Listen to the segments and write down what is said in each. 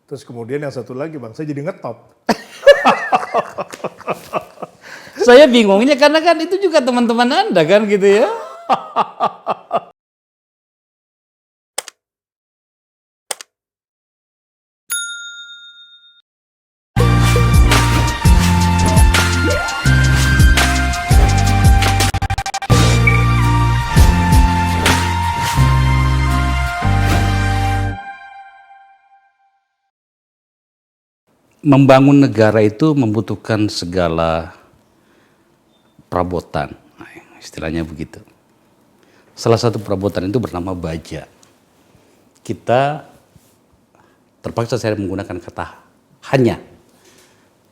Terus kemudian yang satu lagi Bang, saya jadi ngetop. Saya bingungnya karena kan itu juga teman-teman Anda kan gitu ya. Membangun negara itu membutuhkan segala perabotan, nah, istilahnya begitu. Salah satu perabotan itu bernama baja. Kita terpaksa saya menggunakan kata hanya.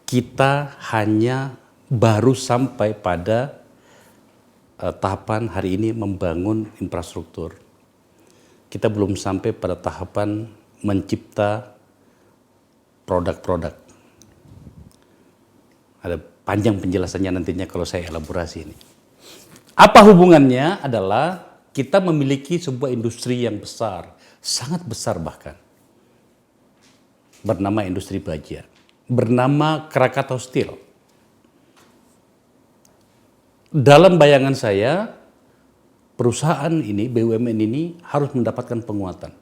Kita hanya baru sampai pada tahapan hari ini membangun infrastruktur. Kita belum sampai pada tahapan mencipta produk-produk. Ada panjang penjelasannya nantinya kalau saya elaborasi ini. Apa hubungannya adalah kita memiliki sebuah industri yang besar, sangat besar bahkan. Bernama industri baja, bernama Krakatau Steel. Dalam bayangan saya, perusahaan ini, BUMN ini harus mendapatkan penguatan.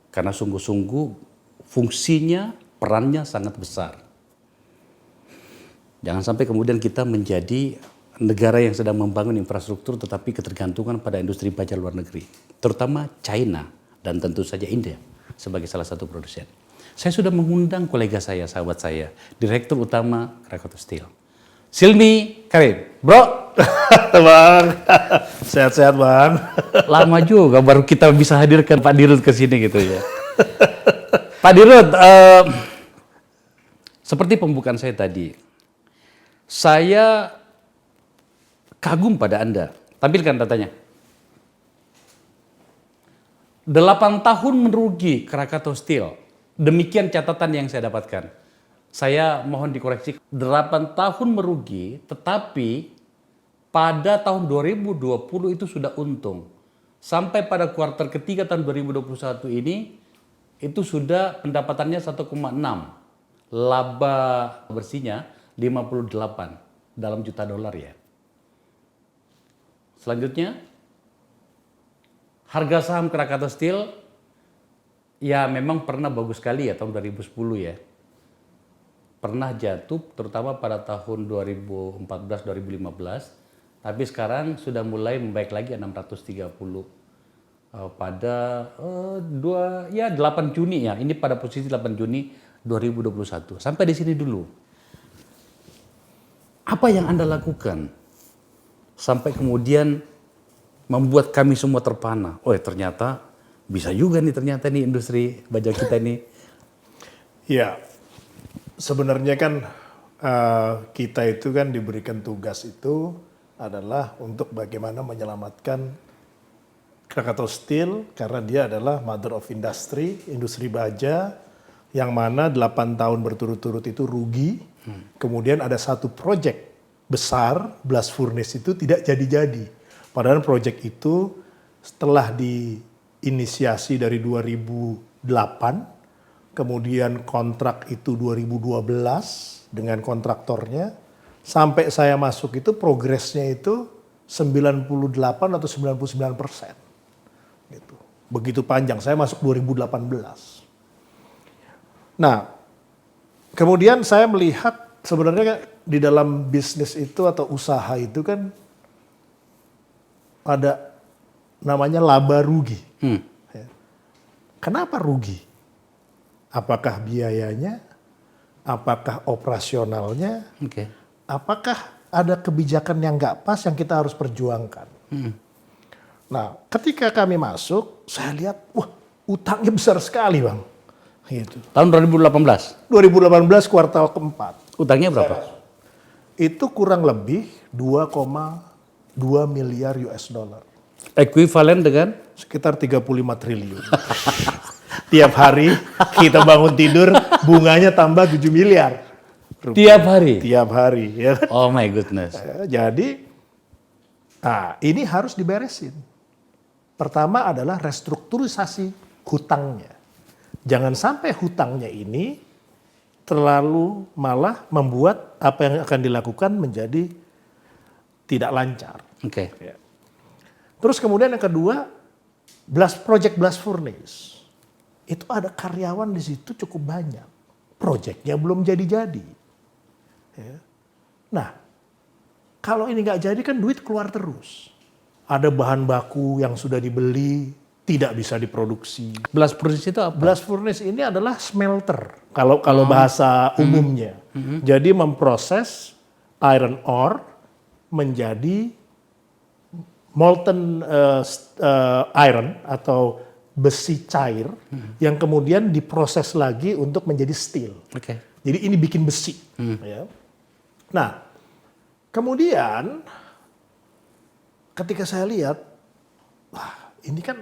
Karena sungguh-sungguh fungsinya, perannya sangat besar. Jangan sampai kemudian kita menjadi negara yang sedang membangun infrastruktur tetapi ketergantungan pada industri baja luar negeri. Terutama China dan tentu saja India sebagai salah satu produsen. Saya sudah mengundang kolega saya, sahabat saya, Direktur Utama Krakatau Steel. Silmi Karim, bro. Bang, sehat-sehat Bang. Lama juga baru kita bisa hadirkan Pak Dirut ke sini gitu ya. Pak Dirut, seperti pembukaan saya tadi, saya kagum pada Anda. Tampilkan datanya. 8 tahun merugi Krakatau Steel. Demikian catatan yang saya dapatkan. Saya mohon dikoreksi. 8 tahun merugi, tetapi pada tahun 2020 itu sudah untung. Sampai pada kuartal ketiga tahun 2021 ini, itu sudah pendapatannya 1,6. Laba bersihnya 58 dalam juta dolar ya. Selanjutnya, harga saham Krakatau Steel ya memang pernah bagus sekali ya tahun 2010 ya. Pernah jatuh terutama pada tahun 2014-2015, tapi sekarang sudah mulai membaik lagi 630 pada 8 Juni ya. Ini pada posisi 8 Juni 2021. Sampai di sini dulu. Apa yang Anda lakukan sampai kemudian membuat kami semua terpana? Oh ternyata bisa juga nih ternyata nih industri baja kita ini. Ya, sebenarnya kan kita itu kan diberikan tugas itu adalah untuk bagaimana menyelamatkan Krakatau Steel karena dia adalah mother of industry, industri baja yang mana 8 tahun berturut-turut itu rugi. Kemudian ada satu proyek besar, blast furnace itu tidak jadi-jadi. Padahal proyek itu setelah diinisiasi dari 2008, kemudian kontrak itu 2012 dengan kontraktornya, sampai saya masuk itu progresnya itu 98 atau 99%. Gitu. Begitu panjang, saya masuk 2018. Nah, kemudian saya melihat sebenarnya di dalam bisnis itu atau usaha itu kan ada namanya laba rugi. Ya. Kenapa rugi? Apakah biayanya? Apakah operasionalnya? Apakah ada kebijakan yang nggak pas yang kita harus perjuangkan? Nah, ketika kami masuk, saya lihat, wah, utangnya besar sekali, Bang. Gitu. Tahun 2018? 2018 kuartal keempat. Utangnya berapa? Itu kurang lebih 2,2 miliar US dollar. Ekuivalen dengan? Sekitar 35 triliun. Tiap hari kita bangun tidur, bunganya tambah 7 miliar. Rupiah. Tiap hari? Tiap hari. Ya. Oh my goodness. Jadi, ini harus diberesin. Pertama adalah restrukturisasi hutangnya. jangan sampai hutangnya ini terlalu malah membuat apa yang akan dilakukan menjadi tidak lancar. Oke. Ya. Terus kemudian yang kedua, project blast furnace. Itu ada karyawan di situ cukup banyak. Projectnya belum jadi-jadi. Ya. Nah, kalau ini nggak jadi kan duit keluar terus. Ada bahan baku yang sudah dibeli, tidak bisa diproduksi. Blast furnace itu apa? Blast furnace ini adalah smelter. Kalau bahasa umumnya. Jadi memproses iron ore menjadi molten iron atau besi cair yang kemudian diproses lagi untuk menjadi steel. Oke. Jadi ini bikin besi. Ya. Nah, kemudian ketika saya lihat, wah ini kan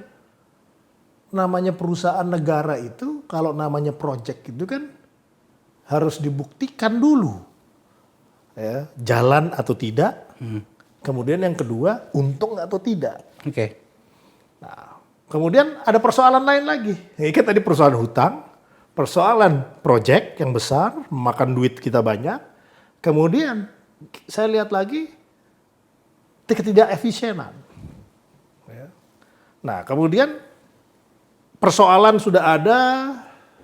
namanya perusahaan negara itu, kalau namanya project itu kan harus dibuktikan dulu. Ya, jalan atau tidak. Kemudian yang kedua, untung atau tidak. Oke. Nah, kemudian ada persoalan lain lagi. Ini kan tadi persoalan hutang, persoalan project yang besar, memakan duit kita banyak. Kemudian saya lihat lagi ketidakefisienan. Ya. Nah, kemudian persoalan sudah ada,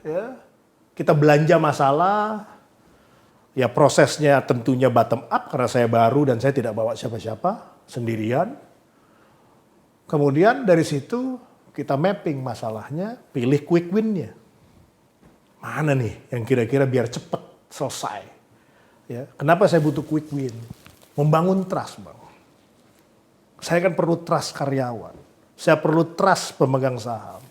ya, kita belanja masalah, ya prosesnya tentunya bottom up karena saya baru dan saya tidak bawa siapa-siapa, sendirian. Kemudian dari situ kita mapping masalahnya, pilih quick win-nya. Mana nih yang kira-kira biar cepat selesai. Ya, kenapa saya butuh quick win? Membangun trust, Bang. Saya kan perlu trust karyawan. Saya perlu trust pemegang saham.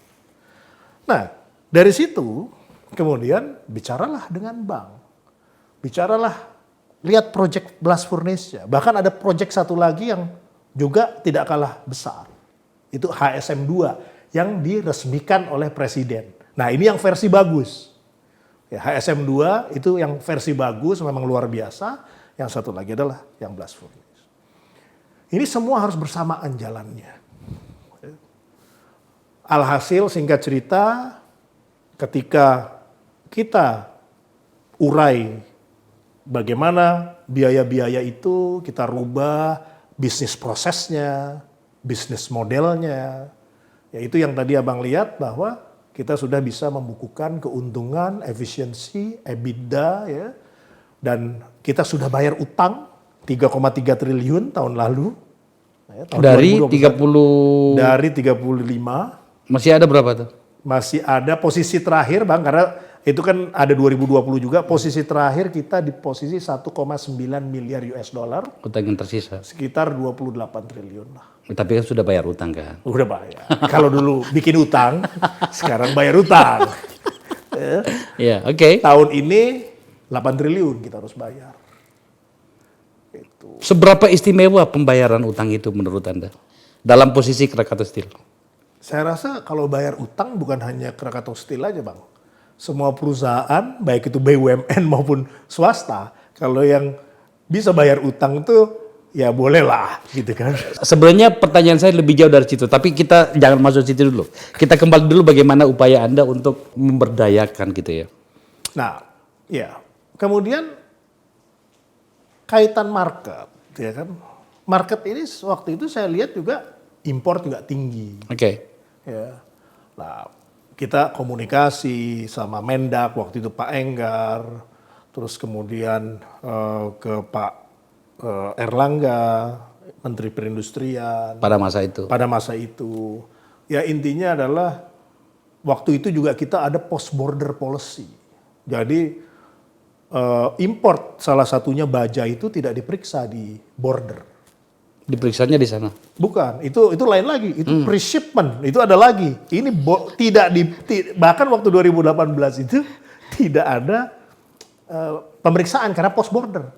Nah, dari situ kemudian bicaralah dengan bank. Bicaralah, lihat project blast furnace-nya. Bahkan ada project satu lagi yang juga tidak kalah besar. Itu HSM2 yang diresmikan oleh Presiden. Nah, ini yang versi bagus. Ya, HSM2 itu yang versi bagus, memang luar biasa. Yang satu lagi adalah yang blast furnace. Ini semua harus bersamaan jalannya. Alhasil singkat cerita, ketika kita urai bagaimana biaya-biaya itu kita rubah bisnis prosesnya, bisnis modelnya. Yaitu yang tadi Abang lihat bahwa kita sudah bisa membukukan keuntungan, efisiensi, EBITDA, ya. Dan kita sudah bayar utang 3,3 triliun tahun lalu. Ya, tahun Dari 2021. 30... Dari 35. Masih ada berapa tuh? Masih ada posisi terakhir, Bang, karena itu kan ada 2020 juga. Posisi terakhir kita di posisi 1,9 miliar US dollar. Utang yang tersisa. Sekitar 28 triliun lah. Tapi kan sudah bayar utang kan? Udah bayar. Kalau dulu bikin utang, sekarang bayar utang. Iya, oke. Tahun ini 8 triliun kita harus bayar. Itu. Seberapa istimewa pembayaran utang itu menurut Anda? Dalam posisi Krakatau Steel? Saya rasa kalau bayar utang bukan hanya Krakatau Steel aja, Bang. Semua perusahaan, baik itu BUMN maupun swasta, kalau yang bisa bayar utang itu ya bolehlah gitu kan. Sebenarnya pertanyaan saya lebih jauh dari situ, tapi kita jangan masuk situ dulu. Kita kembali dulu bagaimana upaya Anda untuk memberdayakan gitu ya. Nah, ya. Kemudian kaitan market, ya kan. Market ini waktu itu saya lihat juga impor juga tinggi. Oke. Ya. Nah, kita komunikasi sama Mendak waktu itu Pak Enggar, terus kemudian ke Pak Erlangga, Menteri Perindustrian. Pada masa itu. Pada masa itu. Ya intinya adalah waktu itu juga kita ada post border policy. Jadi import salah satunya baja itu tidak diperiksa di border. Diperiksanya di sana. Bukan, itu lain lagi. Itu pre-shipment, itu ada lagi. Ini bahkan waktu 2018 itu tidak ada pemeriksaan karena post border.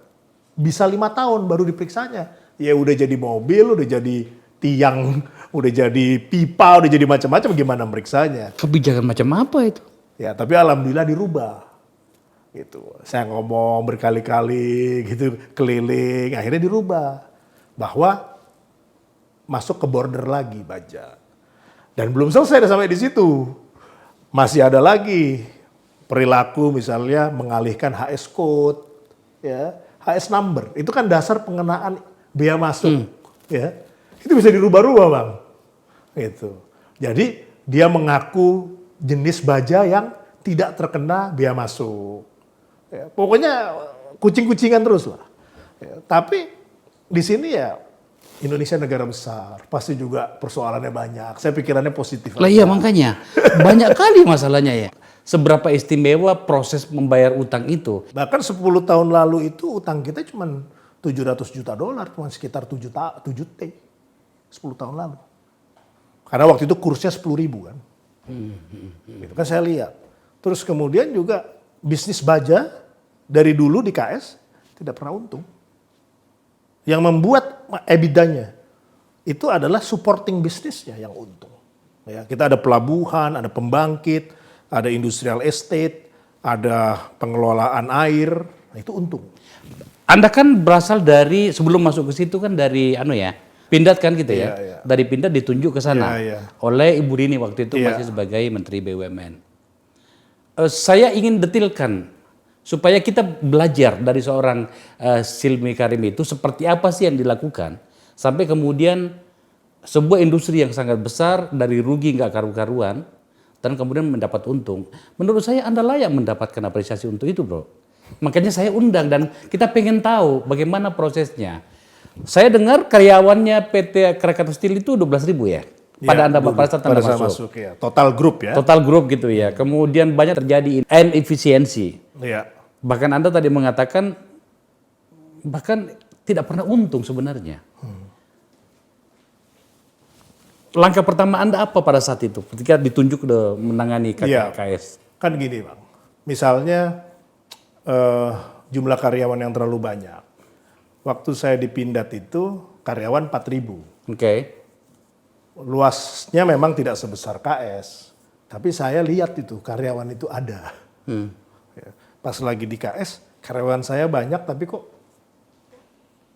Bisa 5 tahun baru diperiksanya. Ya udah jadi mobil, udah jadi tiang, udah jadi pipa, udah jadi macam-macam, gimana meriksanya? Kebijakan macam apa itu? Ya, tapi alhamdulillah dirubah. Gitu. Saya ngomong berkali-kali gitu, keliling, akhirnya dirubah. Bahwa masuk ke border lagi baja. Dan belum selesai sampai di situ. Masih ada lagi perilaku misalnya mengalihkan HS code, ya, HS number. Itu kan dasar pengenaan bea masuk, ya. Itu bisa dirubah-rubah, Bang. Gitu. Jadi dia mengaku jenis baja yang tidak terkena bea masuk. Ya, pokoknya kucing-kucingan terus lah. Ya, tapi di sini ya Indonesia negara besar, pasti juga persoalannya banyak. Saya pikirannya positif. Lah iya makanya banyak kali masalahnya ya. Seberapa istimewa proses membayar utang itu. Bahkan 10 tahun lalu itu utang kita cuma 700 juta dolar, cuma sekitar 7 T. 10 tahun lalu. Karena waktu itu kursnya 10.000 kan. Itu kan saya lihat. Terus kemudian juga bisnis baja dari dulu di KS tidak pernah untung. Yang membuat EBITDA-nya itu adalah supporting bisnisnya yang untung. Ya, kita ada pelabuhan, ada pembangkit, ada industrial estate, ada pengelolaan air, nah itu untung. Anda kan berasal dari sebelum masuk ke situ kan dari Pindad kan gitu ya. Iya. Dari Pindad ditunjuk ke sana Iya. oleh Ibu Rini waktu itu Iya. masih sebagai Menteri BUMN. Saya ingin detilkan supaya kita belajar dari seorang Silmi Karim itu seperti apa sih yang dilakukan sampai kemudian sebuah industri yang sangat besar dari rugi nggak karu-karuan dan kemudian mendapat untung. Menurut saya Anda layak mendapatkan apresiasi untuk itu, bro. Makanya saya undang dan kita pengen tahu bagaimana prosesnya. Saya dengar karyawannya PT Krakatau Steel itu 12.000 ya? Pada Anda pada saat Anda masuk. Ya. Total grup ya. Total grup gitu ya. Kemudian banyak terjadi inefisiensi. Iya. Bahkan Anda tadi mengatakan bahkan tidak pernah untung sebenarnya. Langkah pertama Anda apa pada saat itu ketika ditunjuk menangani KKS? Kan gini, Bang. Misalnya jumlah karyawan yang terlalu banyak. Waktu saya di Pindad itu karyawan 4.000. Oke. Luasnya memang tidak sebesar KS, tapi saya lihat itu karyawan itu ada. Ya, pas lagi di KS, karyawan saya banyak tapi kok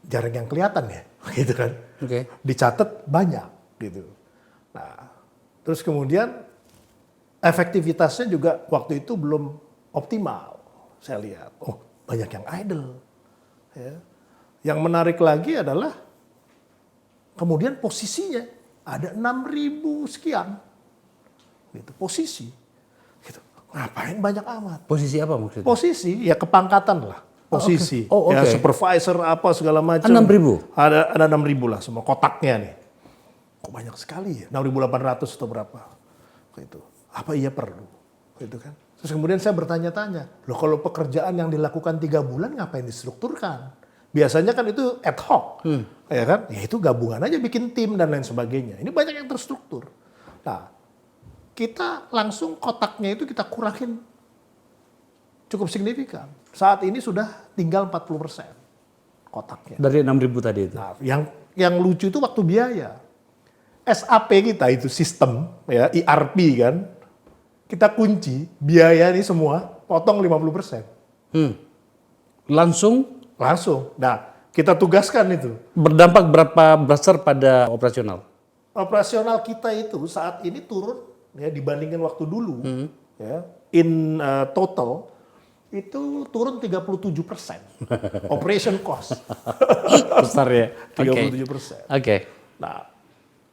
jarang yang kelihatan ya, gitu kan? Oke. Dicatat banyak, gitu. Nah, terus kemudian efektivitasnya juga waktu itu belum optimal. Saya lihat, oh banyak yang idle. Ya. Yang menarik lagi adalah kemudian posisinya ada 6.000 sekian, gitu, posisi. Gitu. Ngapain banyak amat? Posisi apa maksudnya? Posisi ya kepangkatan lah, posisi. Oh, oke. Ya supervisor apa segala macam. 6.000? Ada 6.000 lah semua kotaknya nih. Kok banyak sekali ya? 6.800 atau berapa? Gitu. Apa iya perlu? Gitu kan. Terus kemudian saya bertanya-tanya, loh kalau pekerjaan yang dilakukan 3 bulan ngapain distrukturkan? Biasanya kan itu ad hoc, ya kan? Ya itu gabungan aja bikin tim dan lain sebagainya. Ini banyak yang terstruktur. Nah, kita langsung kotaknya itu kita kurangin cukup signifikan. Saat ini sudah tinggal 40% kotaknya. Dari 6.000 tadi itu. Nah, yang lucu itu waktu biaya. SAP kita itu sistem ya ERP kan, kita kunci biaya ini semua potong 50%. Langsung Nah, kita tugaskan itu. berdampak berapa besar pada operasional? Operasional kita itu saat ini turun ya dibandingkan waktu dulu ya in total itu turun 37%. Operation cost. Besar ya. 37%. Oke. Nah,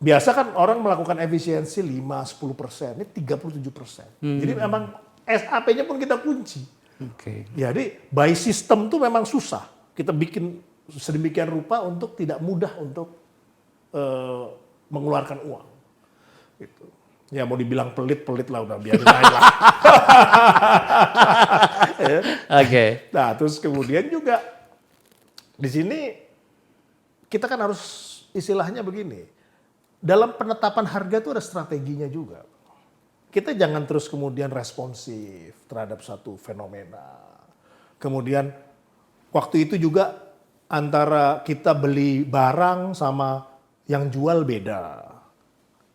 biasa kan orang melakukan efisiensi 5-10%, ini 37%. Jadi memang SAP-nya pun kita kunci. Oke. Jadi by system tuh memang susah. Kita bikin sedemikian rupa untuk tidak mudah untuk mengeluarkan uang. Gitu. Ya mau dibilang pelit lah udah biarin aja lah. Ya. Oke. Nah terus kemudian juga di sini kita kan harus istilahnya begini. Dalam penetapan harga itu ada strateginya juga. Kita jangan terus kemudian responsif terhadap satu fenomena. Kemudian waktu itu juga antara kita beli barang sama yang jual beda.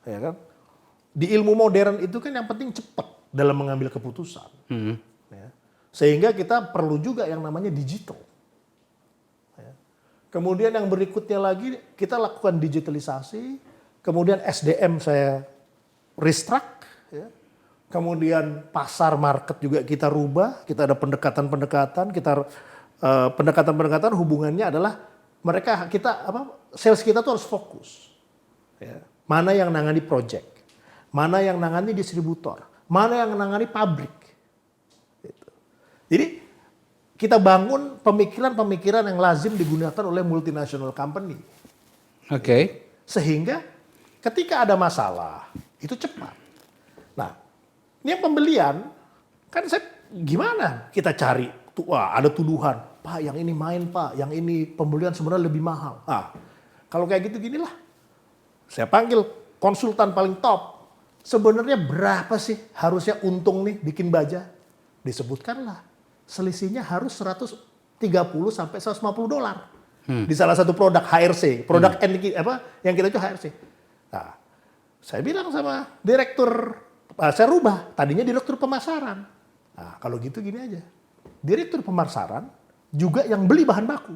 Ya kan? Di ilmu modern itu kan yang penting cepat dalam mengambil keputusan. Ya. Sehingga kita perlu juga yang namanya digital. Ya. Kemudian yang berikutnya lagi kita lakukan digitalisasi. Kemudian SDM saya restruct. Ya. kemudian pasar market juga kita rubah, kita ada pendekatan-pendekatan, pendekatan-pendekatan hubungannya adalah sales kita tuh harus fokus. Ya. Mana yang nangani project, mana yang nangani distributor, mana yang nangani pabrik. Gitu. Jadi kita bangun pemikiran-pemikiran yang lazim digunakan oleh multinational company. Oke. Sehingga ketika ada masalah, itu cepat. Nah, ini yang pembelian, kan gimana kita cari? Wah, ada tuduhan, Pak yang ini main Pak, yang ini pembelian sebenarnya lebih mahal. Kalau kayak gitu ginilah. Saya panggil konsultan paling top. Sebenarnya berapa sih harusnya untung nih bikin baja? Disebutkanlah. Selisihnya harus 130 sampai $150. Di salah satu produk HRC, produk yang kita itu HRC. Nah, saya bilang sama direktur, saya rubah, tadinya direktur pemasaran. Nah, kalau gitu gini aja. Direktur pemasaran juga yang beli bahan baku.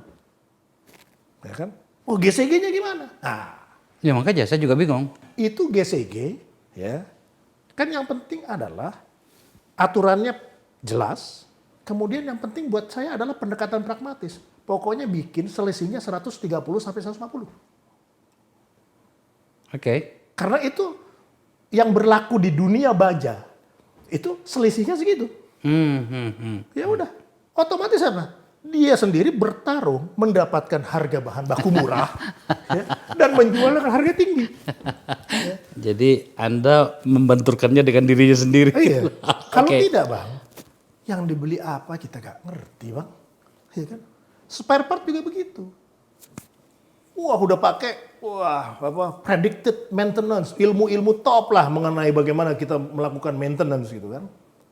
Ya kan? Oh, GCG-nya gimana? Nah, Ya makanya saya juga bingung. itu GCG, ya. Kan yang penting adalah aturannya jelas. Kemudian yang penting buat saya adalah pendekatan pragmatis. Pokoknya bikin selisihnya 130 sampai 150. Oke. Karena itu yang berlaku di dunia baja. Itu selisihnya segitu. Ya udah, otomatis apa? Dia sendiri bertarung mendapatkan harga bahan baku murah ya, dan menjualnya dengan harga tinggi. Ya. Jadi Anda membenturkannya dengan dirinya sendiri. Iya. Kalau Oke. tidak bang, yang dibeli apa kita gak ngerti bang. Ya kan? Spare part juga begitu. Wah udah pakai, predicted maintenance, ilmu-ilmu top lah mengenai bagaimana kita melakukan maintenance gitu kan.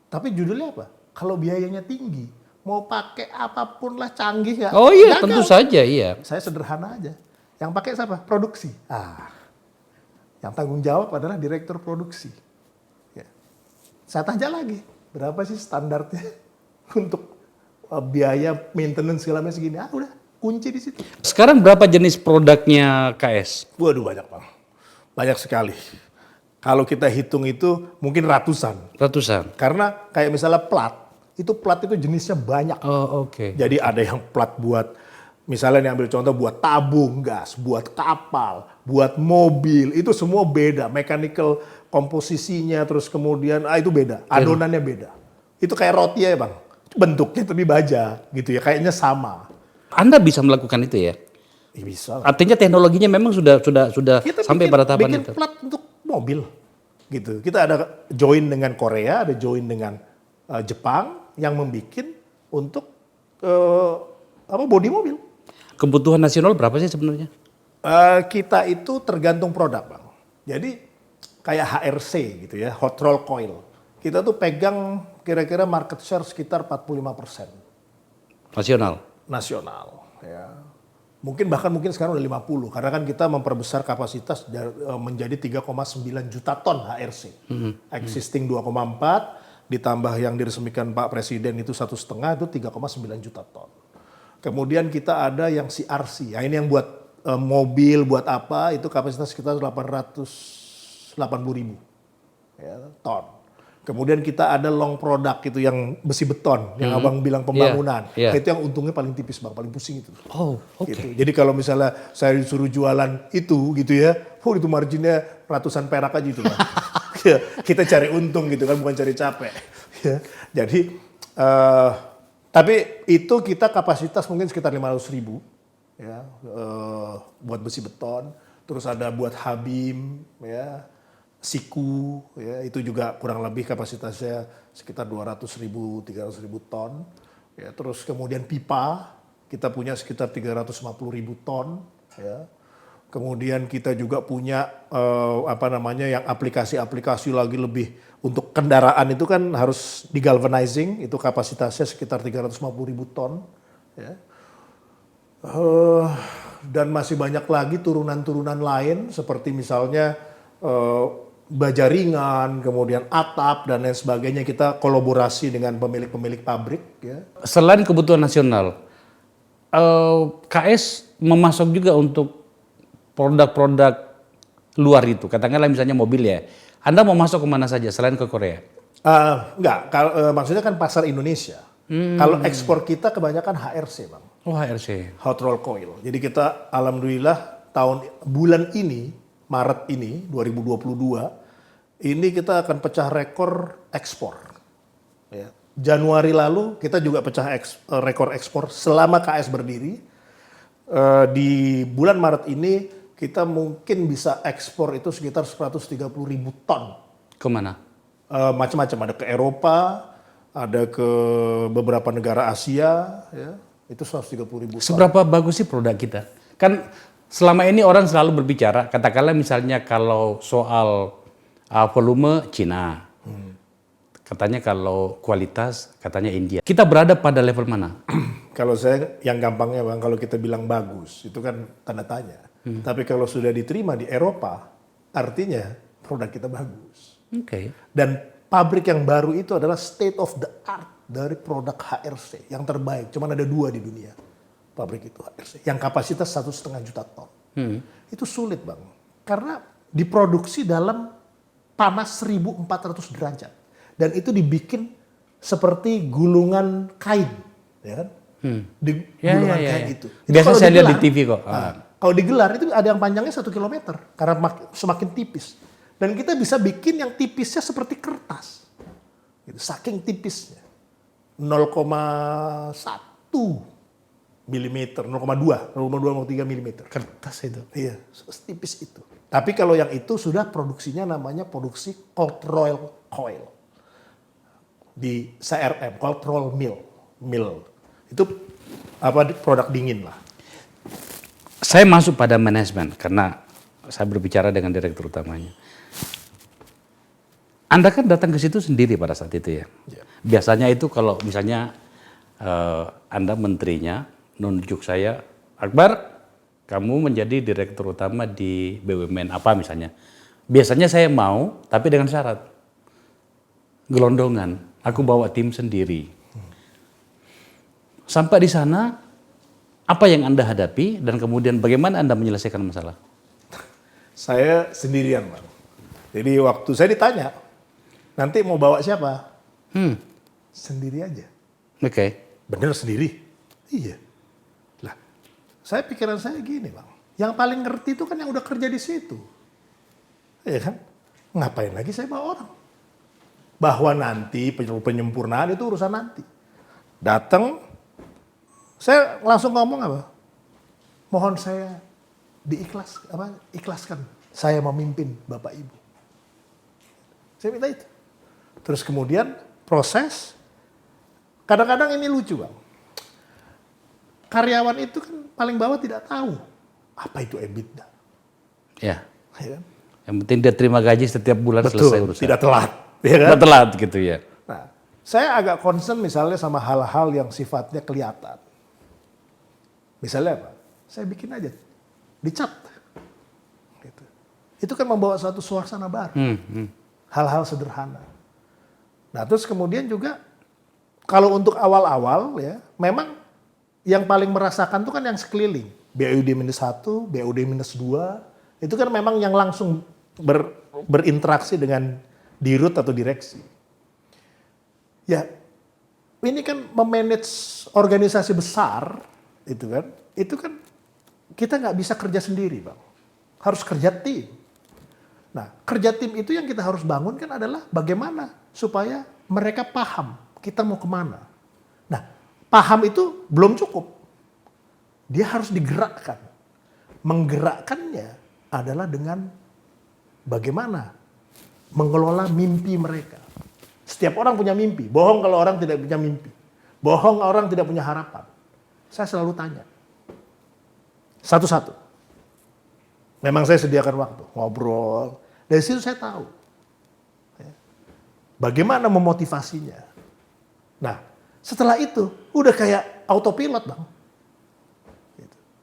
Tapi judulnya apa? Kalau biayanya tinggi, mau pakai apapun lah canggih ya. Oh iya, gagal. tentu saja iya. Saya sederhana aja. Yang pakai siapa? Produksi. Yang tanggung jawab adalah direktur produksi. Ya. Saya tanya lagi, berapa sih standarnya untuk biaya maintenance segala macam segini? Udah kunci di situ. Sekarang berapa jenis produknya KS? Waduh banyak bang, banyak sekali. Kalau kita hitung itu mungkin ratusan. Ratusan. Karena kayak misalnya plat itu jenisnya banyak. Oh oke. Jadi ada yang plat buat, misalnya ambil contoh buat tabung gas, buat kapal, buat mobil, itu semua beda. Mechanical komposisinya, terus kemudian itu beda, adonannya beda. Itu kayak roti ya bang, bentuknya tapi baja gitu ya, kayaknya sama. Anda bisa melakukan itu ya? Ya, bisa. Artinya teknologinya memang sudah Kita sampai pada tahapan bikin itu. plat untuk mobil gitu. Kita ada join dengan Korea, ada join dengan Jepang yang membuat untuk bodi mobil. Kebutuhan nasional berapa sih sebenarnya? Kita itu tergantung produk bang. Jadi kayak HRC gitu ya, hot roll coil. Kita tuh pegang kira-kira market share sekitar 45%. Nasional. Nasional ya. Mungkin sekarang udah 50 karena kan kita memperbesar kapasitas menjadi 3,9 juta ton HRC. Existing 2,4 ditambah yang diresmikan Pak Presiden itu 1,5 itu 3,9 juta ton. Kemudian kita ada yang CRC. Ya ini yang buat mobil, buat apa itu kapasitas sekitar 880.000 ya, ton. Kemudian kita ada long product itu yang besi beton, yang abang bilang pembangunan. Yeah. Itu yang untungnya paling tipis bang, paling pusing itu. Oh oke. Gitu. Jadi kalau misalnya saya disuruh jualan itu gitu ya, itu marginnya ratusan perak aja itu bang. Ya, kita cari untung gitu kan, bukan cari capek. Ya. Jadi, tapi itu kita kapasitas mungkin sekitar 500.000 ya, buat besi beton. Terus ada buat Habim ya. Siku, ya, itu juga kurang lebih kapasitasnya sekitar 200.000, 300.000 ton. Ya, terus kemudian pipa, kita punya sekitar 350.000 ton. Ya. Kemudian kita juga punya yang aplikasi-aplikasi lagi lebih untuk kendaraan itu kan harus digalvanizing, itu kapasitasnya sekitar 350.000 ton. Ya. Dan masih banyak lagi turunan-turunan lain seperti misalnya baja ringan, kemudian atap dan lain sebagainya, kita kolaborasi dengan pemilik-pemilik pabrik. Ya. Selain kebutuhan nasional, KS memasok juga untuk produk-produk luar itu. Katakanlah misalnya mobil ya. Anda mau masuk kemana saja selain ke Korea? Enggak, maksudnya kan pasar Indonesia. Kalau ekspor kita kebanyakan HRC, Bang. Oh, HRC. Hot roll coil. Jadi kita alhamdulillah bulan ini, Maret ini 2022, ini kita akan pecah rekor ekspor. Ya. Januari lalu kita juga pecah rekor ekspor selama KS berdiri. Di bulan Maret ini kita mungkin bisa ekspor itu sekitar 130.000 ton. Kemana? Macam-macam, ada ke Eropa, ada ke beberapa negara Asia, ya. Itu 130.000 ton. Seberapa bagus sih produk kita? Kan selama ini orang selalu berbicara, katakanlah misalnya kalau soal volume Cina, katanya kalau kualitas katanya India. Kita berada pada level mana? Kalau saya yang gampangnya Bang, kalau kita bilang bagus, itu kan tanda tanya. Tapi kalau sudah diterima di Eropa, artinya produk kita bagus. Oke. Dan pabrik yang baru itu adalah state of the art dari produk HRC yang terbaik. Cuman ada 2 di dunia pabrik itu HRC. Yang kapasitas 1,5 juta ton. Itu sulit Bang. Karena diproduksi dalam panas 1400 derajat. Dan itu dibikin seperti gulungan kain. Ya kan? Di gulungan kain itu. Biasa saya lihat di TV kok. Kalau digelar itu ada yang panjangnya 1 kilometer. Karena semakin tipis. Dan kita bisa bikin yang tipisnya seperti kertas. Gitu, saking tipisnya. 0,1 milimeter, 0,3 milimeter. Kertas itu. Iya, setipis itu. Tapi kalau yang itu sudah produksinya namanya produksi cold roll coil. Di CRM, cold roll mill. Itu produk dingin lah. Saya masuk pada manajemen karena saya berbicara dengan direktur utamanya. Anda kan datang ke situ sendiri pada saat itu ya. Biasanya itu kalau misalnya Anda menterinya nunjuk saya, Akbar, kamu menjadi direktur utama di BUMN apa misalnya. Biasanya saya mau, tapi dengan syarat. Gelondongan, aku bawa tim sendiri. Sampai di sana, apa yang Anda hadapi dan kemudian bagaimana Anda menyelesaikan masalah? Saya sendirian, Bang. Jadi waktu saya ditanya, nanti mau bawa siapa? Sendiri aja. Oke. Bener sendiri? Iya. Lah, pikiran saya gini Bang. Yang paling ngerti itu kan yang udah kerja di situ. Iya kan? Ngapain lagi saya bawa orang? Bahwa nanti penyempurnaan itu urusan nanti. Datang, saya langsung ngomong apa? Mohon saya ikhlaskan. Saya memimpin Bapak Ibu. Saya minta itu. Terus kemudian proses, kadang-kadang ini lucu Bang. Karyawan itu kan paling bawah tidak tahu apa itu EBITDA. Ya. Ya kan? Yang penting dia terima gaji setiap bulan. Betul, selesai urusan. tidak telat. Ya kan? Tidak telat gitu ya. Nah, saya agak concern misalnya sama hal-hal yang sifatnya kelihatan. Misalnya apa? Saya bikin aja, dicat. Gitu. Itu kan membawa suatu suasana baru. Hal-hal sederhana. Nah terus kemudian juga kalau untuk awal-awal ya memang yang paling merasakan itu kan yang sekeliling. BUD-1, BUD-2 itu kan memang yang langsung berinteraksi dengan dirut atau direksi. Ya ini kan memanage organisasi besar itu kan kita nggak bisa kerja sendiri Bang. Harus kerja tim. Nah, kerja tim itu yang kita harus bangun kan adalah bagaimana supaya mereka paham kita mau kemana. Nah, paham itu belum cukup. Dia harus digerakkan. Menggerakkannya adalah dengan bagaimana mengelola mimpi mereka. Setiap orang punya mimpi. Bohong kalau orang tidak punya mimpi. Bohong kalau orang tidak punya harapan. Saya selalu tanya. Satu-satu. Memang saya sediakan waktu, ngobrol. Dari situ saya tahu. Bagaimana memotivasinya. Nah, setelah itu udah kayak autopilot Bang.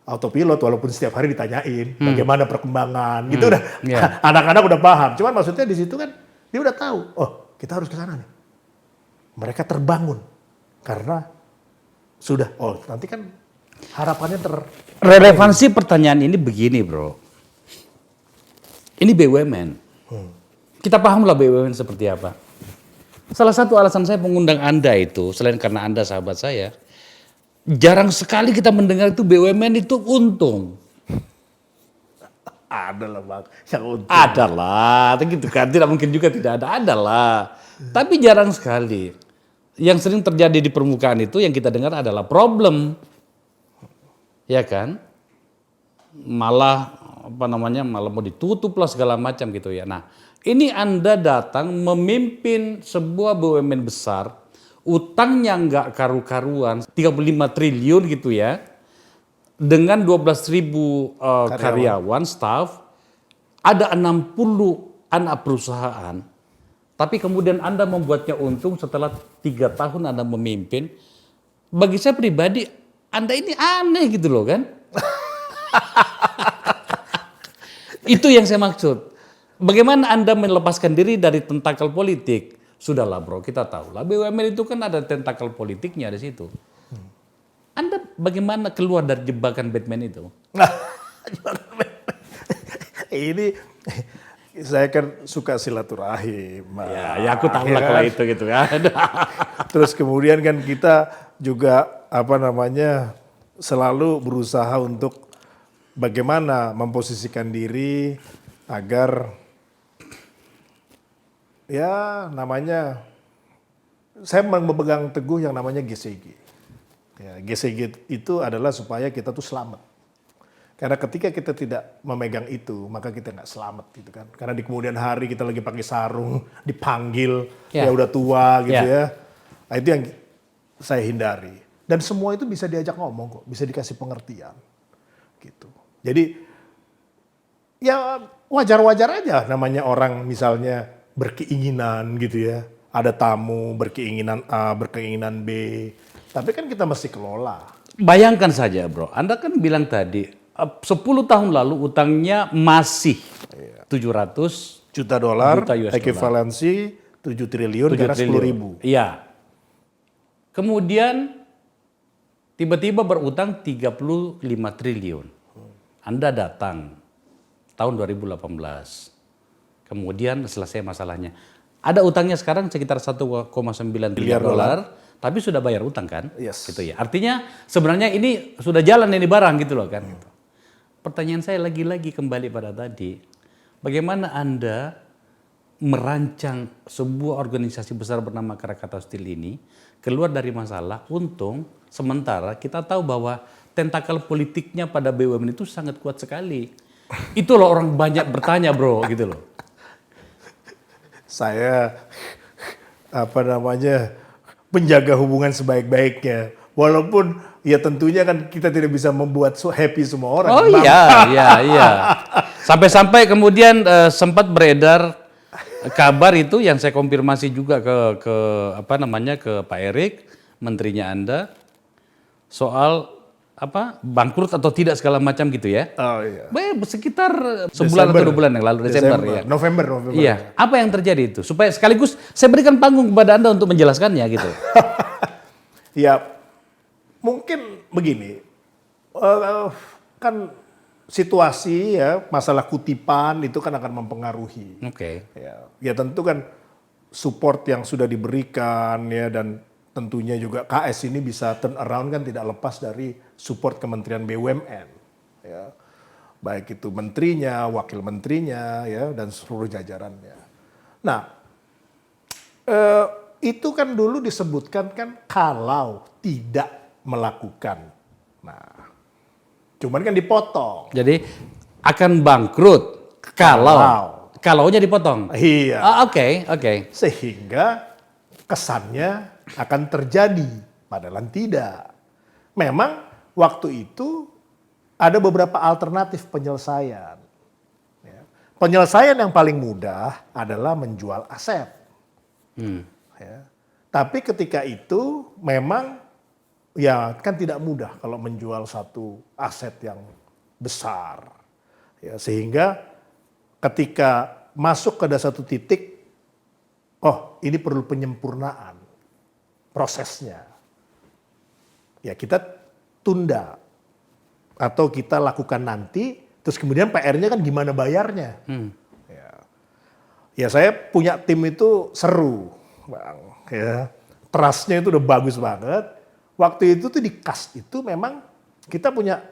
Autopilot walaupun setiap hari ditanyain bagaimana perkembangan. Gitu udah. Anak-anak udah paham. Cuman maksudnya di situ kan dia udah tahu. Oh kita harus ke sana nih. Mereka terbangun. Karena sudah. Oh nanti kan harapannya Relevansi pertanyaan ini begini bro. Ini BUMN. Kita pahamlah BUMN seperti apa. Salah satu alasan saya mengundang Anda itu, selain karena Anda sahabat saya, jarang sekali kita mendengar itu BUMN itu untung. Ada lah Bang, yang untung. Adalah, gitu kan, tidak mungkin juga tidak ada, adalah. Tapi jarang sekali. Yang sering terjadi di permukaan itu yang kita dengar adalah problem. Ya kan? Malah malah mau ditutup lah segala macam gitu ya. Nah, ini Anda datang memimpin sebuah BUMN besar, utangnya nggak karu-karuan, 35 triliun gitu ya, dengan 12.000 karyawan, staff, ada 60 anak perusahaan, tapi kemudian Anda membuatnya untung setelah 3 tahun Anda memimpin. Bagi saya pribadi, Anda ini aneh gitu loh kan. Itu yang saya maksud. Bagaimana Anda melepaskan diri dari tentakel politik? Sudahlah bro, kita tahu lah BUMN itu kan ada tentakel politiknya di situ. Anda bagaimana keluar dari jebakan Batman itu? Ini saya kan suka silaturahim. Ya aku tahu lah kalau itu gitu kan. Terus kemudian kan kita juga selalu berusaha untuk bagaimana memposisikan diri agar saya memegang teguh yang namanya GCG. Ya, GCG itu adalah supaya kita tuh selamat. Karena ketika kita tidak memegang itu, maka kita nggak selamat gitu kan. Karena di kemudian hari kita lagi pakai sarung, dipanggil, ya udah tua gitu ya. Nah, itu yang saya hindari. Dan semua itu bisa diajak ngomong kok, bisa dikasih pengertian. Gitu. Jadi ya wajar-wajar aja namanya orang misalnya berkeinginan gitu ya. Ada tamu berkeinginan A, berkeinginan B. Tapi kan kita mesti kelola. Bayangkan saja bro, Anda kan bilang tadi 10 tahun lalu utangnya masih 700 juta dolar, juta US ekuivalensi 7 triliun karena 10.000. Iya. Kemudian tiba-tiba berutang 35 triliun. Anda datang tahun 2018. Kemudian selesai masalahnya. Ada utangnya sekarang sekitar 1,9 miliar dolar, tapi sudah bayar utang kan? Yes. Gitu ya. Artinya sebenarnya ini sudah jalan ini barang gitu loh kan. Gitu. Pertanyaan saya lagi-lagi kembali pada tadi. Bagaimana Anda merancang sebuah organisasi besar bernama Krakatau Steel ini keluar dari masalah untung, sementara kita tahu bahwa tentakel politiknya pada BUMN itu sangat kuat sekali. Itu loh orang banyak bertanya bro gitu loh. Saya penjaga hubungan sebaik-baiknya. Walaupun ya tentunya kan kita tidak bisa membuat happy semua orang. Oh iya. Sampai-sampai kemudian sempat beredar kabar itu yang saya konfirmasi juga ke Pak Erik, menterinya Anda, soal bangkrut atau tidak segala macam gitu ya. Oh iya. Sekitar sebulan atau 2 bulan yang lalu, Desember ya. November. Iya. Apa yang terjadi itu? Supaya sekaligus saya berikan panggung kepada Anda untuk menjelaskannya gitu. Ya, mungkin begini. Kan situasi ya, masalah kutipan itu kan akan mempengaruhi. Oke. Ya tentu kan support yang sudah diberikan ya, dan tentunya juga KS ini bisa turn around kan tidak lepas dari support Kementerian BUMN. Ya. Baik itu menterinya, wakil menterinya, ya, dan seluruh jajarannya. Nah, itu kan dulu disebutkan kan kalau tidak melakukan. Nah, cuman kan dipotong. Jadi akan bangkrut kalaunya dipotong. Iya. Oke. Sehingga kesannya akan terjadi, padahal tidak. Memang waktu itu ada beberapa alternatif penyelesaian. Ya. Penyelesaian yang paling mudah adalah menjual aset. Ya. Tapi ketika itu memang ya kan tidak mudah kalau menjual satu aset yang besar. Ya, sehingga ketika masuk ke satu titik, oh ini perlu penyempurnaan prosesnya. Ya kita tunda atau kita lakukan nanti, terus kemudian PR-nya kan gimana bayarnya. Ya saya punya tim itu seru. Bang. Ya. Trustnya itu udah bagus banget. Waktu itu tuh di kas itu memang kita punya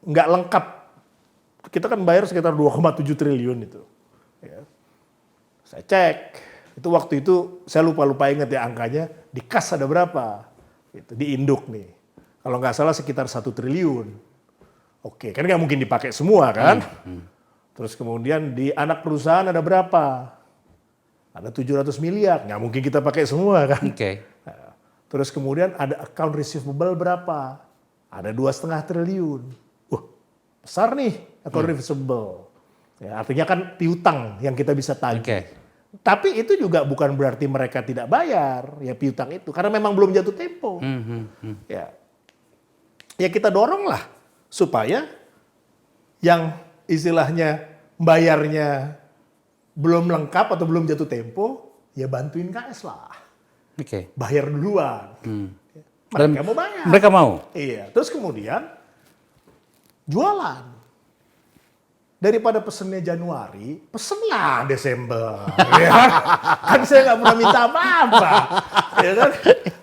nggak lengkap. Kita kan bayar sekitar 2,7 triliun itu. Ya. Saya cek. Itu waktu itu saya lupa ingat ya angkanya. Di kas ada berapa? Gitu, di induk nih. Kalau nggak salah sekitar 1 triliun. Oke, kan nggak mungkin dipakai semua kan? Terus kemudian di anak perusahaan ada berapa? Ada 700 miliar, nggak mungkin kita pakai semua kan? Oke. Nah, terus kemudian ada account receivable berapa? Ada 2,5 triliun. Wah, besar nih account receivable. Ya, artinya kan piutang yang kita bisa tagih. Oke. Tapi itu juga bukan berarti mereka tidak bayar ya piutang itu, karena memang belum jatuh tempo. Ya, ya kita dorong lah supaya yang istilahnya bayarnya belum lengkap atau belum jatuh tempo, ya bantuin KS lah. Oke. Bayar duluan. Dan Mereka mau bayar. mereka mau. Iya, terus kemudian jualan. Daripada pesennya Januari, pesenlah Desember. Ya. Kan saya nggak pernah minta apa-apa. Ya kan?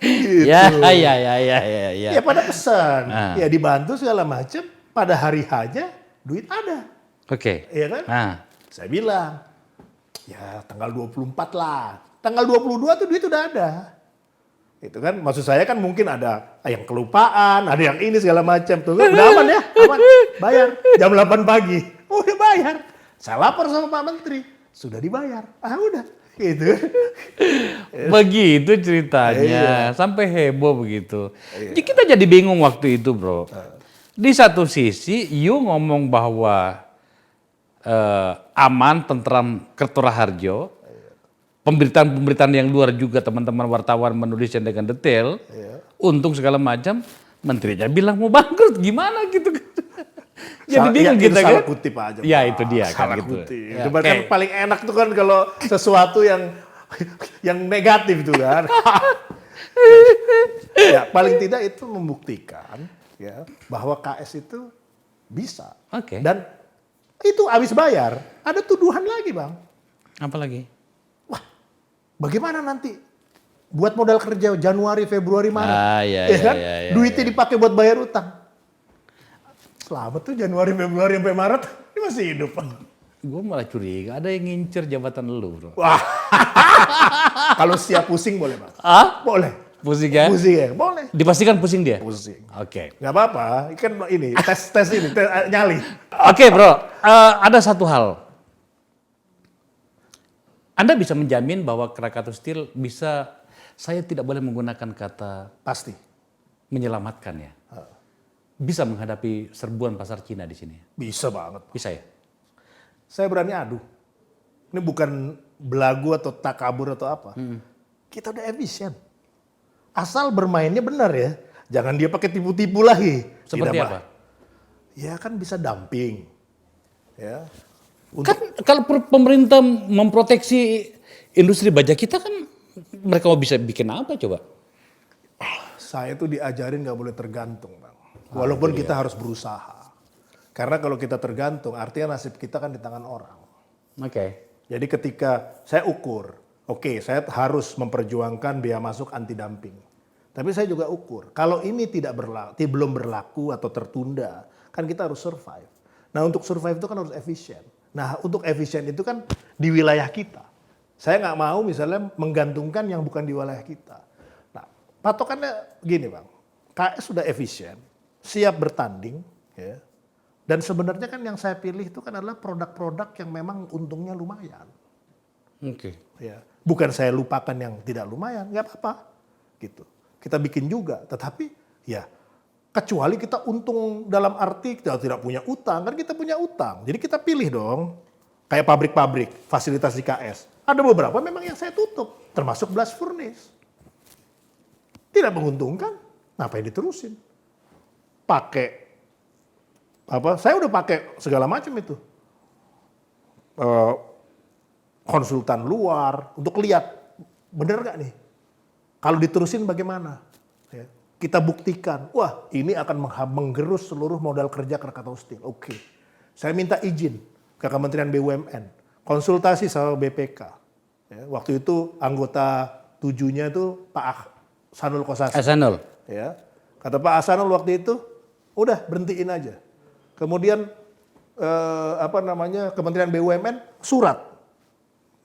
Gitu. Ya. Ya pada pesen. Ah. Ya dibantu segala macam. Pada hari hanya duit ada. Oke. Iya kan? Ah. Saya bilang, ya tanggal 24 lah. Tanggal 22 tuh duit udah ada. Itu kan maksud saya kan mungkin ada yang kelupaan, ada yang ini segala macam tuh. Udah aman ya, aman. Bayar jam 8 pagi. Oh, udah bayar. Saya lapor sama Pak Menteri, sudah dibayar. Ah udah, gitu. Begitu ceritanya, sampai heboh begitu. Jadi kita jadi bingung waktu itu, bro. Di satu sisi, you ngomong bahwa aman, tentram, Kertoraharjo. Pemberitaan-pemberitaan yang luar juga teman-teman wartawan menulisnya dengan detail. Untung segala macam. Menterinya bilang mau bangkrut, gimana gitu. Jadi bingung ya, kita itu kan. salah kutip aja. Ya Pak. itu dia salah kan gitu. kutip. Ya, Itu kan paling enak tuh kan kalau sesuatu yang negatif tuh kan. Ya paling tidak itu membuktikan ya bahwa KS itu bisa. Oke. Dan itu habis bayar ada tuduhan lagi bang. Apa lagi? Wah bagaimana nanti buat modal kerja Januari, Februari, Maret. Kan? Duitnya dipakai buat bayar utang. Selamat tuh Januari, Februari, sampai Maret, ini masih hidup. Gue malah curiga, ada yang ngincer jabatan lu, bro. Wah, kalau siap pusing boleh bang? Boleh. Pusing ya? Pusing ya, boleh. Dipastikan pusing dia? Pusing. Oke. Gak apa-apa, kan ini tes ini, nyali. Oke, bro, ada satu hal. Anda bisa menjamin bahwa Krakatau Steel bisa, saya tidak boleh menggunakan kata Pasti. menyelamatkan ya. Bisa menghadapi serbuan pasar Cina di sini. Bisa banget. Bisa ya? Saya berani adu. Ini bukan belagu atau takabur atau apa. Kita udah efisien. Asal bermainnya benar ya. Jangan dia pakai tipu-tipu lagi. Seperti Tidak, apa? Pak. Ya kan bisa dumping. Ya. Kan kalau pemerintah memproteksi industri baja kita kan mereka mau bisa bikin apa coba? Saya tuh diajarin nggak boleh tergantung, Bang. Walaupun kita harus berusaha. Karena kalau kita tergantung, artinya nasib kita kan di tangan orang. Oke. Jadi ketika saya ukur, oke, saya harus memperjuangkan biaya masuk anti dumping. Tapi saya juga ukur, kalau ini belum berlaku atau tertunda, kan kita harus survive. Nah untuk survive itu kan harus efisien. Nah untuk efisien itu kan di wilayah kita. Saya nggak mau misalnya menggantungkan yang bukan di wilayah kita. Nah patokannya gini Bang, KS sudah efisien, siap bertanding, ya. Dan sebenarnya kan yang saya pilih itu kan adalah produk-produk yang memang untungnya lumayan. Oke. Ya, bukan saya lupakan yang tidak lumayan, nggak apa-apa, gitu. Kita bikin juga, tetapi ya kecuali kita untung dalam arti kita tidak punya utang, kan kita punya utang. Jadi kita pilih dong, kayak pabrik-pabrik, fasilitas di KS. Ada beberapa memang yang saya tutup, termasuk blast furnace. Tidak menguntungkan, ngapain diterusin? Pakai apa? Saya udah pakai segala macam itu. Konsultan luar untuk lihat bener gak nih? Kalau diterusin bagaimana? Ya, kita buktikan, wah ini akan menggerus seluruh modal kerja Krakatau Steel. Oke, saya minta izin ke Kementerian BUMN, konsultasi sama BPK. Ya, waktu itu anggota 7-nya itu Pak Ahsanul Kossasi. Hasanul. Ya, kata Pak Ahsanul waktu itu, udah berhentiin aja. Kemudian Kementerian BUMN surat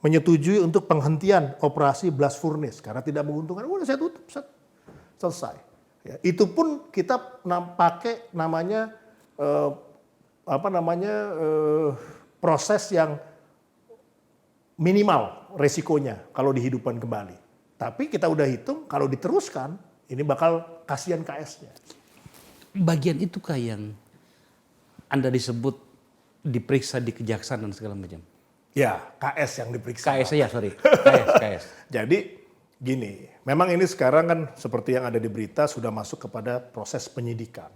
menyetujui untuk penghentian operasi blast furnace karena tidak menguntungkan. Udah saya tutup, selesai. Ya, itu pun kita pakai namanya proses yang minimal resikonya kalau dihidupkan kembali. Tapi kita udah hitung kalau diteruskan ini bakal kasihan KS-nya. Bagian itu kah yang Anda disebut diperiksa di kejaksaan dan segala macam? Ya, KS yang diperiksa. KS ya, sorry. KS. Jadi gini, memang ini sekarang kan seperti yang ada di berita sudah masuk kepada proses penyidikan.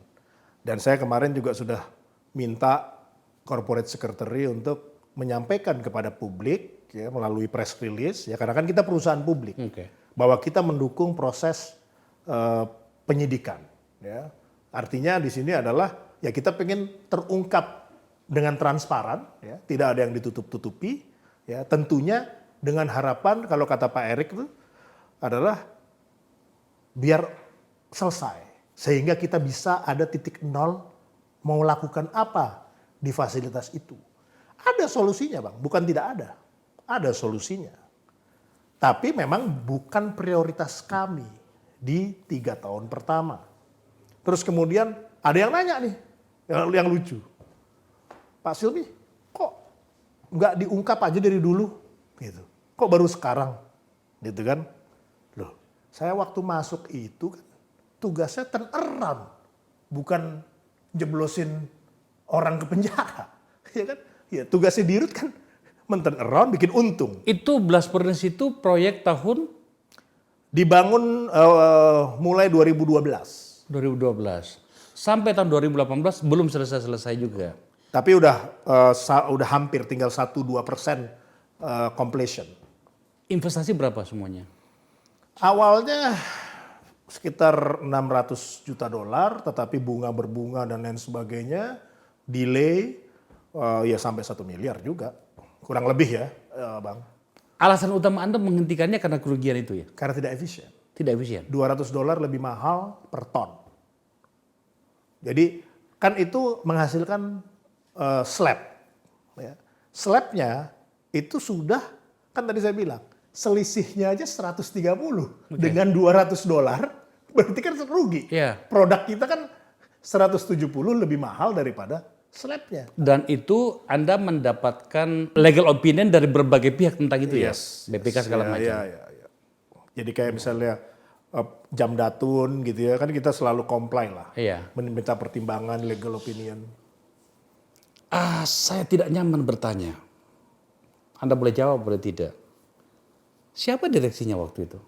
Dan saya kemarin juga sudah minta corporate secretary untuk menyampaikan kepada publik ya melalui press release ya karena kan kita perusahaan publik bahwa kita mendukung proses penyidikan ya. Artinya di sini adalah ya kita pengen terungkap dengan transparan ya, tidak ada yang ditutup-tutupi ya. Tentunya dengan harapan kalau kata Pak Erik itu adalah biar selesai sehingga kita bisa ada titik nol mau lakukan apa di fasilitas itu. Ada solusinya Bang, bukan tidak ada. Ada solusinya. Tapi memang bukan prioritas kami di 3 tahun pertama. Terus kemudian ada yang nanya nih, yang lucu. Pak Silmi, kok nggak diungkap aja dari dulu? Gitu. Kok baru sekarang? Gitu kan. Loh, saya waktu masuk itu kan tugasnya turn around. Bukan jeblosin orang ke penjara. Ya kan? Ya, tugasnya Dirut kan men-turn around bikin untung. Itu blast furnace itu proyek tahun? Dibangun mulai 2012. 2012. Sampai tahun 2018 belum selesai-selesai juga. Tapi udah hampir tinggal 1-2% completion. Investasi berapa semuanya? Awalnya sekitar 600 juta dolar, tetapi bunga berbunga dan lain sebagainya, delay ya sampai 1 miliar juga. Kurang lebih ya Bang. Alasan utama Anda menghentikannya karena kerugian itu ya? Karena tidak efisien. Tidak efisien? $200 lebih mahal per ton. Jadi kan itu menghasilkan slab. Ya. Slabnya itu sudah, kan tadi saya bilang, selisihnya aja 130 dengan $200, berarti kan rugi. Yeah. Produk kita kan 170 lebih mahal daripada slabnya. Dan itu Anda mendapatkan legal opinion dari berbagai pihak tentang itu ya? BPK segala macam. Ya. Jadi kayak misalnya Jamdatun gitu ya, kan kita selalu comply lah. Iya. Meminta pertimbangan legal opinion. Saya tidak nyaman bertanya. Anda boleh jawab, boleh tidak. Siapa direksinya waktu itu?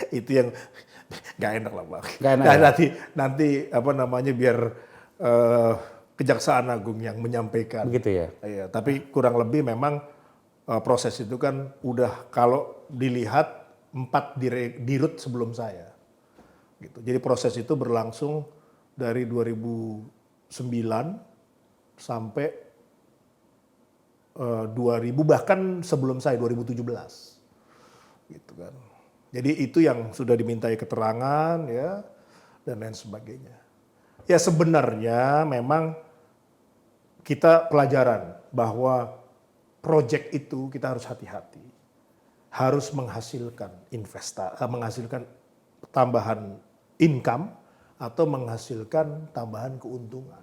Itu yang gak enak lah Bang. Gak enak, nah, ya? nanti apa namanya biar Kejaksaan Agung yang menyampaikan. Begitu ya? Iya, tapi kurang lebih memang proses itu kan udah kalau dilihat 4 dirut sebelum saya. Gitu. Jadi proses itu berlangsung dari 2009 sampai 2000 bahkan sebelum saya 2017. Gitu kan. Jadi itu yang sudah dimintai keterangan ya dan lain sebagainya. Ya sebenarnya memang kita pelajaran bahwa proyek itu kita harus hati-hati. Harus menghasilkan menghasilkan tambahan income atau menghasilkan tambahan keuntungan.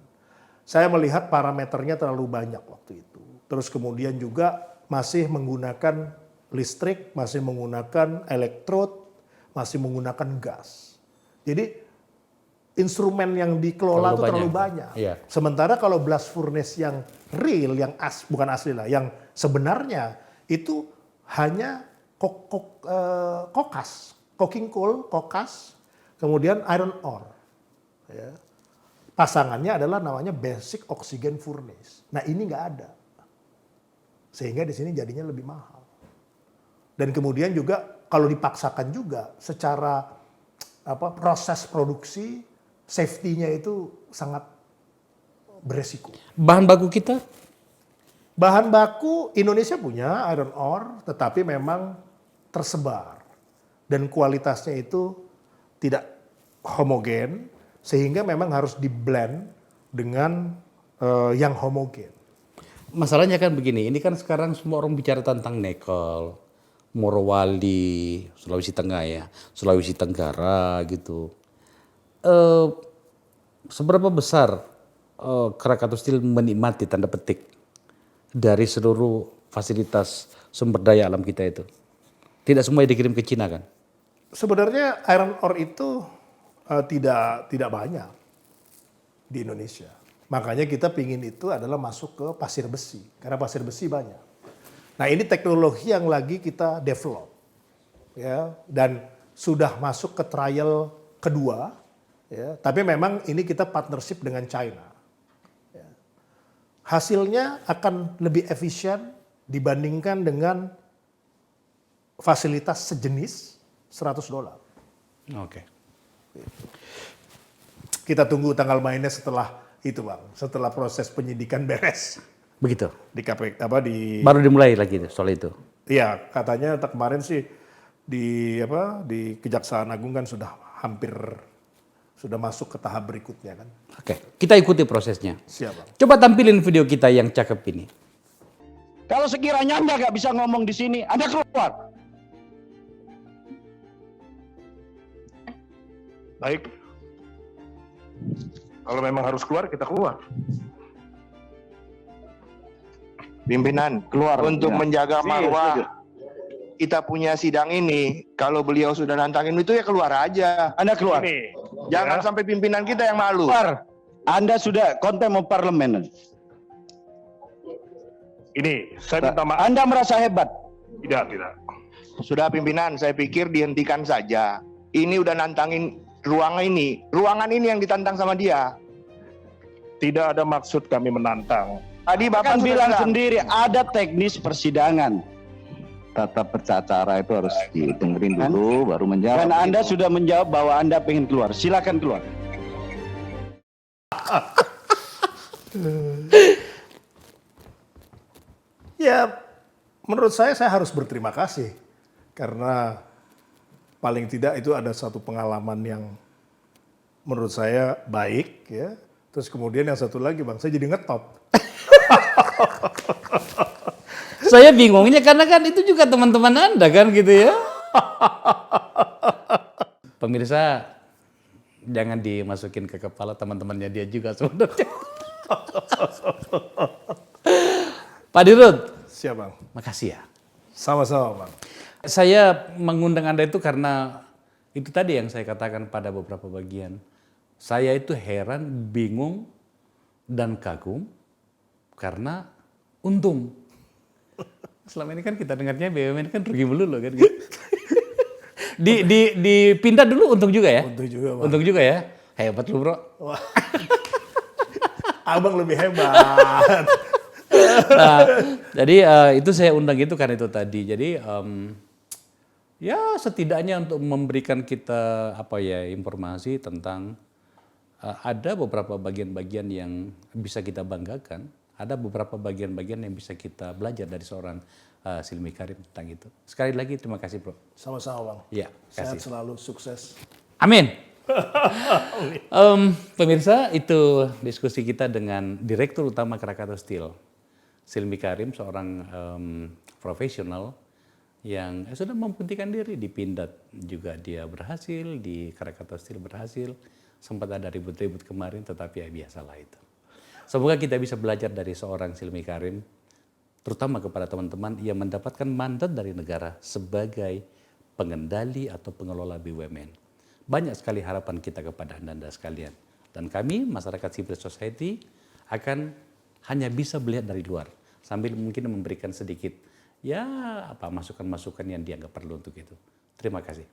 Saya melihat parameternya terlalu banyak waktu itu. Terus kemudian juga masih menggunakan listrik, masih menggunakan elektrod, masih menggunakan gas. Jadi instrumen yang dikelola itu terlalu banyak. Iya. Sementara kalau blast furnace yang real, yang bukan asli lah, yang sebenarnya itu hanya kokas, coking coal, kokas, kemudian iron ore. Ya. Pasangannya adalah namanya basic oxygen furnace. Nah ini nggak ada, sehingga di sini jadinya lebih mahal. Dan kemudian juga kalau dipaksakan juga secara proses produksi safety-nya itu sangat beresiko. Bahan baku kita? Bahan baku Indonesia punya iron ore, tetapi memang tersebar dan kualitasnya itu tidak homogen, sehingga memang harus di-blend dengan yang homogen. Masalahnya kan begini, ini kan sekarang semua orang bicara tentang nikel, Morowali, Sulawesi Tengah ya, Sulawesi Tenggara gitu. Eh, Seberapa besar Krakatau Steel menikmati tanda petik dari seluruh fasilitas sumber daya alam kita itu? Tidak semua dikirim ke Cina kan? Sebenarnya iron ore itu tidak banyak di Indonesia. Makanya kita pingin itu adalah masuk ke pasir besi, karena pasir besi banyak. Nah ini teknologi yang lagi kita develop, ya, dan sudah masuk ke trial kedua, ya. Tapi memang ini kita partnership dengan China. Ya. Hasilnya akan lebih efisien dibandingkan dengan fasilitas sejenis $100. Oke. Kita tunggu tanggal mainnya setelah itu Bang, setelah proses penyidikan beres Begitu. di KPK di Baru dimulai lagi soal itu. iya katanya kemarin sih di di Kejaksaan Agung kan sudah masuk ke tahap berikutnya kan. Oke, kita ikuti prosesnya. Siap Bang. Coba tampilin video kita yang cakep ini. Kalau sekiranya Anda nggak bisa ngomong di sini, Anda keluar. Baik. Kalau memang harus keluar, kita keluar. Pimpinan Keluar, untuk ya. menjaga Setuju. marwah kita punya sidang ini. Kalau beliau sudah nantangin itu ya keluar aja. Anda keluar. Jangan sampai pimpinan kita yang malu. Keluar. Anda sudah contempt of parliament. Ini, saya minta maaf. Anda merasa hebat. Tidak. Sudah pimpinan, saya pikir dihentikan saja. Ini udah nantangin ruangan ini yang ditantang sama dia. Tidak ada maksud kami menantang. Tadi Bapak Kan sudah bilang bilang. sendiri ada teknis persidangan. Tata bercara itu harus didengerin dulu baru menjawab. Dan Anda gitu. sudah menjawab bahwa Anda pengen keluar. Silakan keluar. Ya menurut saya harus berterima kasih karena paling tidak itu ada satu pengalaman yang menurut saya baik ya. Terus kemudian yang satu lagi Bang, saya jadi ngetop. Saya bingungnya karena kan itu juga teman-teman Anda kan gitu ya. Pemirsa, jangan dimasukin ke kepala teman-temannya dia juga sebenarnya. Pak Dirut, Siap Bang. makasih ya. Sama-sama Bang. Saya mengundang Anda itu karena itu tadi yang saya katakan pada beberapa bagian. Saya itu heran, bingung, dan kagum karena untung. Selama ini kan kita dengarnya BUMN kan rugi melulu kan. Dipindah dulu untung juga ya? Untung juga Bang. Untung juga ya? Hebat lu bro. Wah. Abang lebih hebat. Nah, jadi itu saya undang itu karena itu tadi. Jadi ya setidaknya untuk memberikan kita informasi tentang ada beberapa bagian-bagian yang bisa kita banggakan, ada beberapa bagian-bagian yang bisa kita belajar dari seorang Silmi Karim tentang itu. Sekali lagi terima kasih bro. Sama-sama Bang. Ya, Sehat kasih. selalu, sukses. Amin. Pemirsa, itu diskusi kita dengan Direktur Utama Krakatau Steel, Silmi Karim, seorang profesional yang sudah membuktikan diri di Pindad juga dia berhasil, di Krakatau Steel berhasil, sempat ada ribut-ribut kemarin, tetapi ya biasalah itu. Semoga kita bisa belajar dari seorang Silmi Karim, terutama kepada teman-teman yang mendapatkan mandat dari negara sebagai pengendali atau pengelola BUMN. Banyak sekali harapan kita kepada Anda sekalian. Dan kami, masyarakat civil society, akan hanya bisa melihat dari luar. Sambil mungkin memberikan sedikit, masukan-masukan yang dianggap perlu untuk itu. Terima kasih.